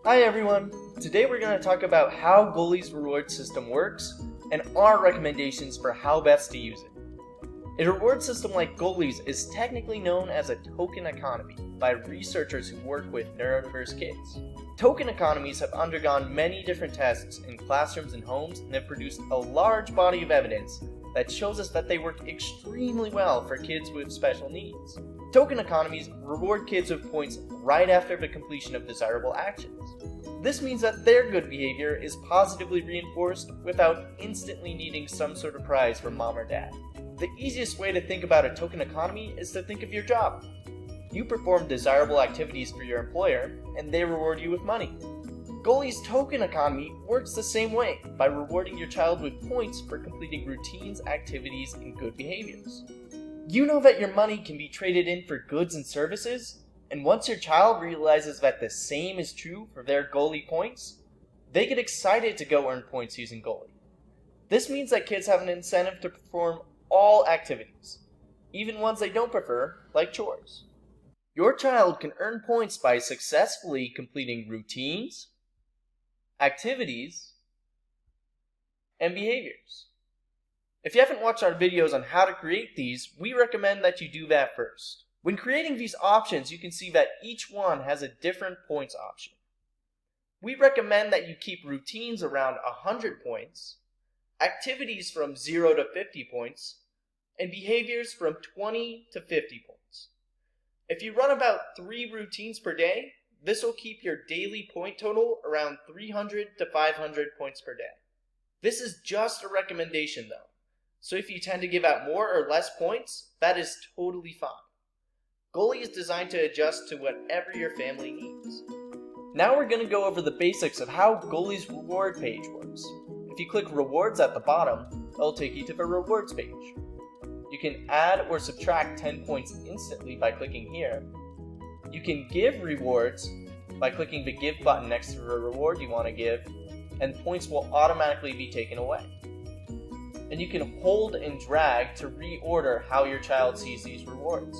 Hi everyone! Today we're going to talk about how Goalie's reward system works and our recommendations for how best to use it. A reward system like Goalie's is technically known as a token economy by researchers who work with neurodiverse kids. Token economies have undergone many different tests in classrooms and homes and have produced a large body of evidence that shows us that they work extremely well for kids with special needs. Token economies reward kids with points right after the completion of desirable actions. This means that their good behavior is positively reinforced without instantly needing some sort of prize from mom or dad. The easiest way to think about a token economy is to think of your job. You perform desirable activities for your employer, and they reward you with money. Goalie's token economy works the same way by rewarding your child with points for completing routines, activities, and good behaviors. You know that your money can be traded in for goods and services, and once your child realizes that the same is true for their Goalie points, they get excited to go earn points using Goalie. This means that kids have an incentive to perform all activities, even ones they don't prefer, like chores. Your child can earn points by successfully completing routines, activities, and behaviors. If you haven't watched our videos on how to create these, we recommend that you do that first. When creating these options, you can see that each one has a different points option. We recommend that you keep routines around 100 points, activities from 0 to 50 points, and behaviors from 20 to 50 points. If you run about 3 routines per day, this will keep your daily point total around 300 to 500 points per day. This is just a recommendation though, so if you tend to give out more or less points, that is totally fine. Goalie is designed to adjust to whatever your family needs. Now we're going to go over the basics of how Goalie's reward page works. If you click rewards at the bottom, it'll take you to the rewards page. You can add or subtract 10 points instantly by clicking here. You can give rewards by clicking the give button next to the reward you want to give, and points will automatically be taken away. And you can hold and drag to reorder how your child sees these rewards.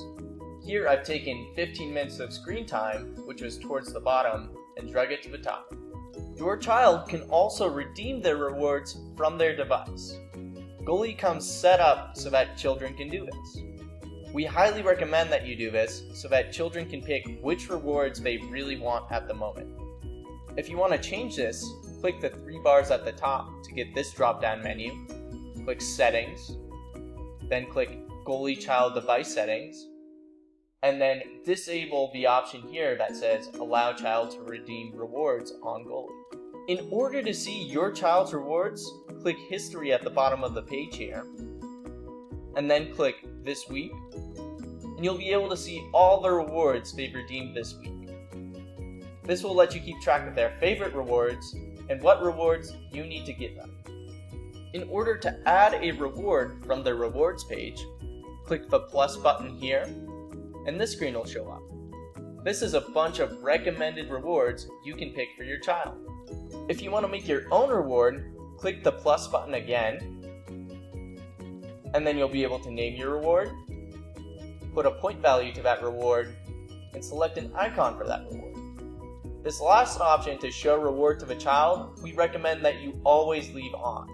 Here I've taken 15 minutes of screen time, which was towards the bottom, and drug it to the top. Your child can also redeem their rewards from their device. Goalie comes set up so that children can do this. We highly recommend that you do this so that children can pick which rewards they really want at the moment. If you want to change this, click the 3 bars at the top to get this drop-down menu, click Settings, then click Goalie Child Device Settings, and then disable the option here that says Allow Child to Redeem Rewards on Goalie. In order to see your child's rewards, click History at the bottom of the page here, and then click This Week, and you'll be able to see all the rewards they've redeemed this week. This will let you keep track of their favorite rewards and what rewards you need to give them. In order to add a reward from the rewards page, click the plus button here, and this screen will show up. This is a bunch of recommended rewards you can pick for your child. If you want to make your own reward, click the plus button again, and then you'll be able to name your reward, put a point value to that reward, and select an icon for that reward. This last option to show reward to the child, we recommend that you always leave on.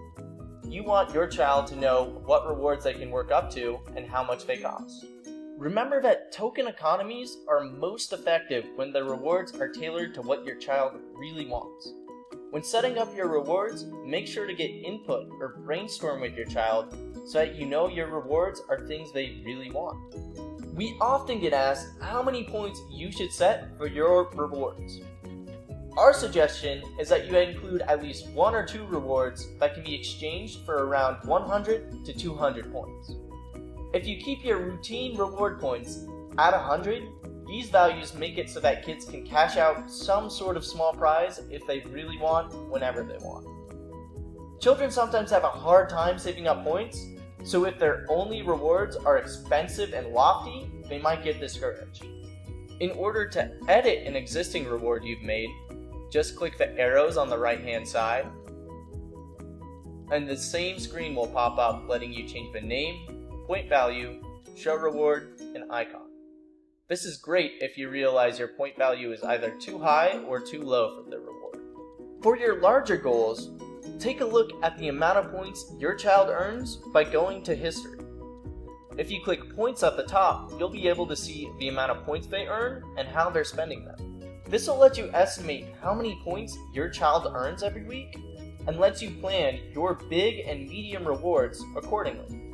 You want your child to know what rewards they can work up to and how much they cost. Remember that token economies are most effective when the rewards are tailored to what your child really wants. When setting up your rewards, make sure to get input or brainstorm with your child so that you know your rewards are things they really want. We often get asked how many points you should set for your rewards. Our suggestion is that you include at least 1 or 2 rewards that can be exchanged for around 100 to 200 points. If you keep your routine reward points at 100, these values make it so that kids can cash out some sort of small prize if they really want, whenever they want. Children sometimes have a hard time saving up points, so if their only rewards are expensive and lofty, they might get discouraged. In order to edit an existing reward you've made, just click the arrows on the right-hand side, and the same screen will pop up letting you change the name, point value, show reward, and icon. This is great if you realize your point value is either too high or too low for the reward. For your larger goals, take a look at the amount of points your child earns by going to history. If you click points at the top, you'll be able to see the amount of points they earn and how they're spending them. This will let you estimate how many points your child earns every week and lets you plan your big and medium rewards accordingly.